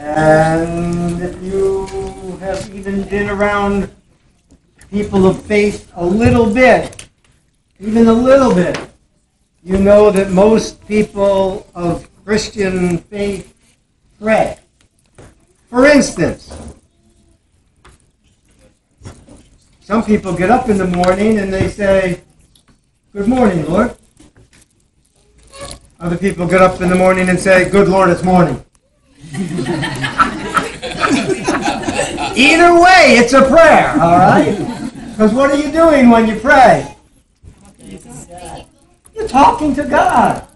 And if you have even been around people of faith a little bit, even a little bit, you know that most people of Christian faith pray. For instance, some people get up in the morning and they say, "Good morning, Lord." Other people get up in the morning and say, "Good Lord, it's morning." Either way, it's a prayer, all right? Because what are you doing when you pray? You're talking to God.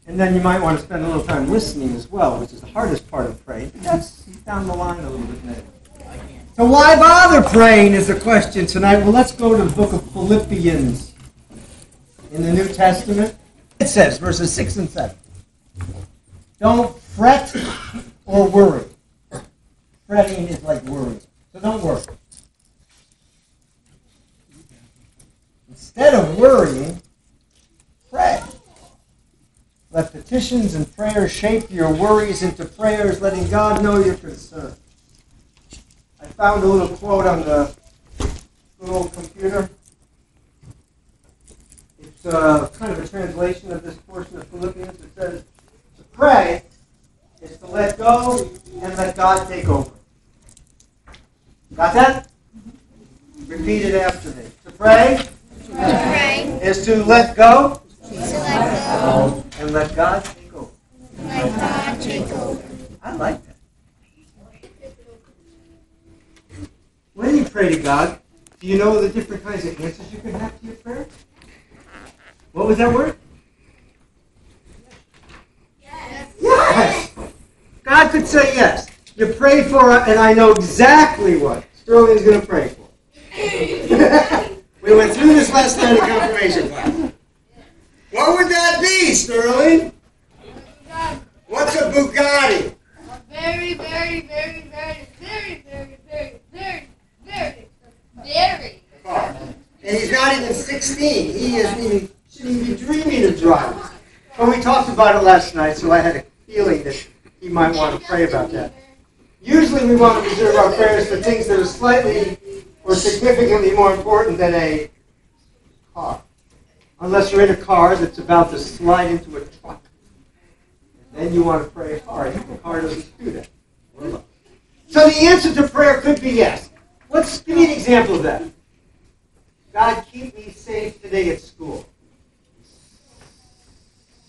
And then you might want to spend a little time listening as well, which is the hardest part of praying. But that's down the line a little bit later. So why bother praying is the question tonight. Well, let's go to the book of Philippians in the New Testament. It says, verses 6 and 7. Don't fret or worry. Fretting is like worrying. So don't worry. Instead of worrying, pray. Let petitions and prayers shape your worries into prayers, letting God know your concern. I found a little quote on the little computer. It's kind of a translation of this portion of Philippians. It says, to pray is to let go and let God take over. Got that? Repeat it after me. To pray is to let go and let God take over. I like that. When you pray to God, do you know the different kinds of answers you can have to your prayer? What was that word? Yes! God could say yes. You pray for, and I know exactly what Sterling is going to pray for. We went through this last night in confirmation class. What would that be, Sterling? What's a Bugatti? Very, very, very, very, very, very, very, very, very, very. And he's not even 16. He shouldn't even be dreaming of driving. But we talked about it last night, so I had a feeling that he might want to pray about that. Usually we want to reserve our prayers for things that are slightly or significantly more important than a car. Unless you're in a car that's about to slide into a truck. Then you want to pray hard. The car doesn't do that. So the answer to prayer could be yes. Give me an example of that. God, keep me safe today at school.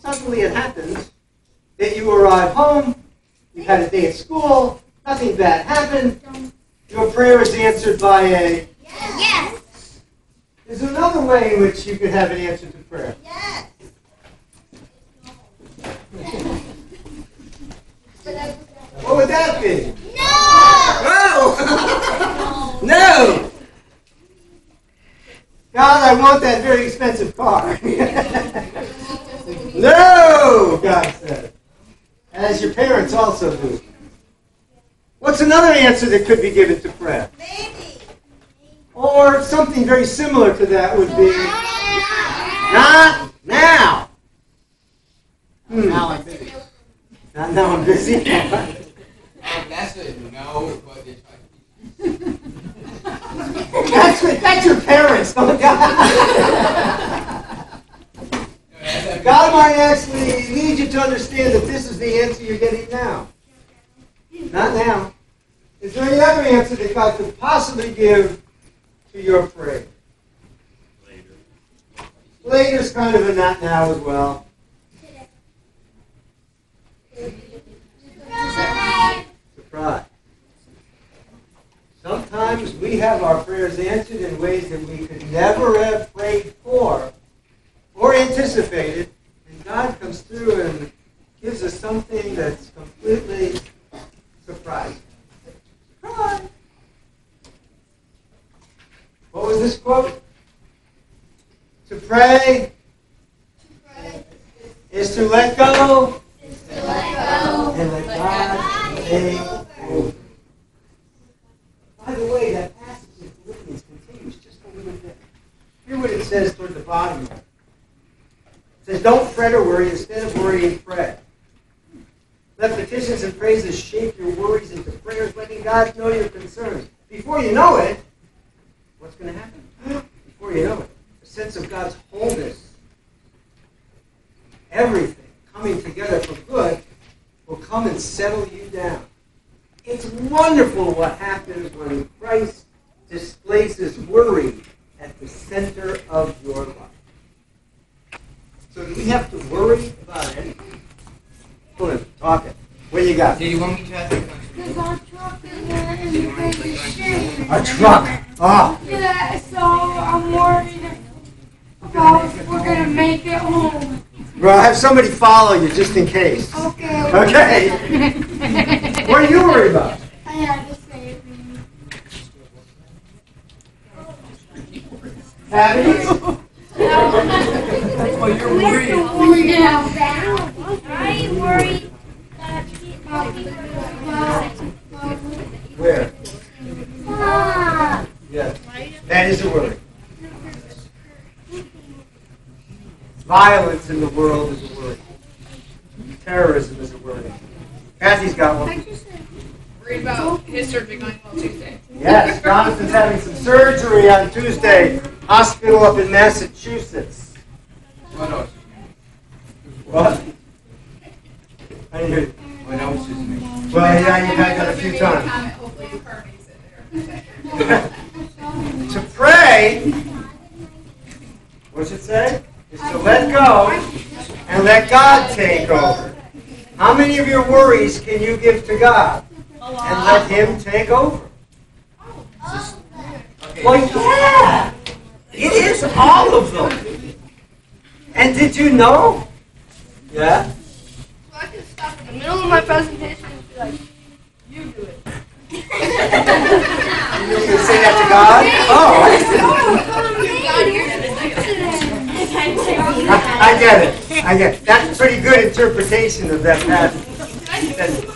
Suddenly it happens that you arrive home, you've had a day at school, nothing bad happened, your prayer is answered by a yes. There's another way in which you could have an answer to prayer. Yes. What would that be? No! No! No! God, I want that very expensive car. No! God said. As your parents also do. What's another answer that could be given to prayer? Maybe. Or something very similar to that would be, not now. Now I'm busy. Not now I'm busy. That's it. No, but it's That's your parents. Oh, God. God might actually need you to understand that this is the answer you're getting now. Not now. Is there any other answer that God could possibly give to your prayer? Later's kind of a not now as well. Surprise. Sometimes we have our prayers answered in ways that we could never have prayed for or anticipated, and God comes through and gives us something that's completely surprising. Surprise! What was this quote? To pray is to let go and let God take over. By the way, that passage in Philippians continues just a little bit. Hear what it says toward the bottom of it. It says, don't fret or worry. Instead of worrying, pray. Let petitions and praises shape your worries into prayers, letting God know your concerns. Before you know it, what's going to happen? Before you know it, a sense of God's wholeness, everything coming together for good, will come and settle you down. It's wonderful what happens when Christ displaces worry at the center of your life. So do we have to worry about anything? Go ahead, talk it. What do you got? Do you want me to ask you a question? A truck. Oh. Yeah, so I'm worried about if we're going to make it home. Well, have somebody follow you just in case. Okay. Okay. What are you worried about? I had to say it. Happiness? Oh, you're worried. I worry that Where? Yes. That is a worry. Violence in the world is a worry. Terrorism is a worry. Kathy's got one. Read about his surgery going well Tuesday. Yes, Jonathan's having some surgery on Tuesday. Hospital up in Massachusetts. What else? What? I didn't hear you. What else is me? Well, yeah, you guys got a few times. Hopefully you've heard me sit there. To pray, what's it say? Is to let go and let God take over. How many of your worries can you give to God and let Him take over? Okay. Well, yeah. It is all of them. And did you know? Yeah? So I can stop in the middle of my presentation and be like, you do it. You can say that to God? I get it. I get it. That's a pretty good interpretation of that passage.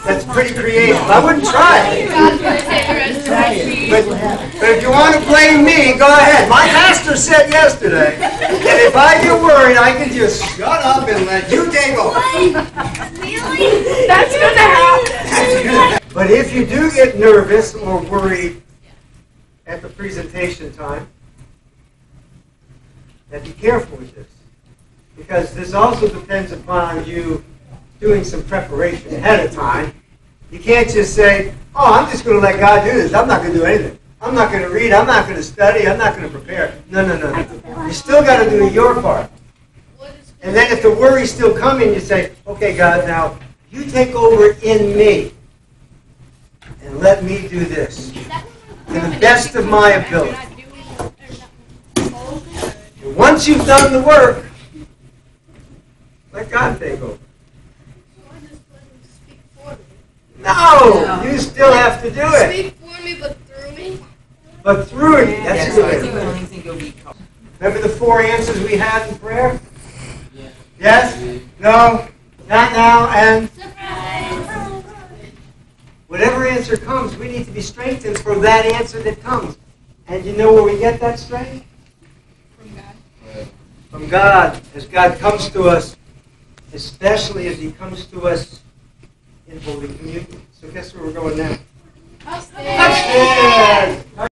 That's pretty creative. I wouldn't try it. But if you want to blame me, go ahead. My pastor said yesterday that if I get worried, I can just shut up and let you take over. Really? That's going to happen. But if you do get nervous or worried at the presentation time, then be careful with this. Because this also depends upon you doing some preparation ahead of time. You can't just say, oh, I'm just going to let God do this. I'm not going to do anything. I'm not going to read. I'm not going to study. I'm not going to prepare. No. You still got to do your part. And then if the worry's still coming, you say, okay, God, now you take over in me. And let me do this to the best of my ability. And once you've done the work, let God take over. No, you still have to do it. Speak for me, but through me. But through it, that's Yes, I good. only think it'll be. Remember the 4 answers we had in prayer? Yeah. Yes? No? Not now? And? Whatever answer comes, we need to be strengthened for that answer that comes. And you know where we get that strength? From God. From God. As God comes to us, especially as He comes to us in Holy Communion. So guess where we're going now? Upstairs. Upstairs!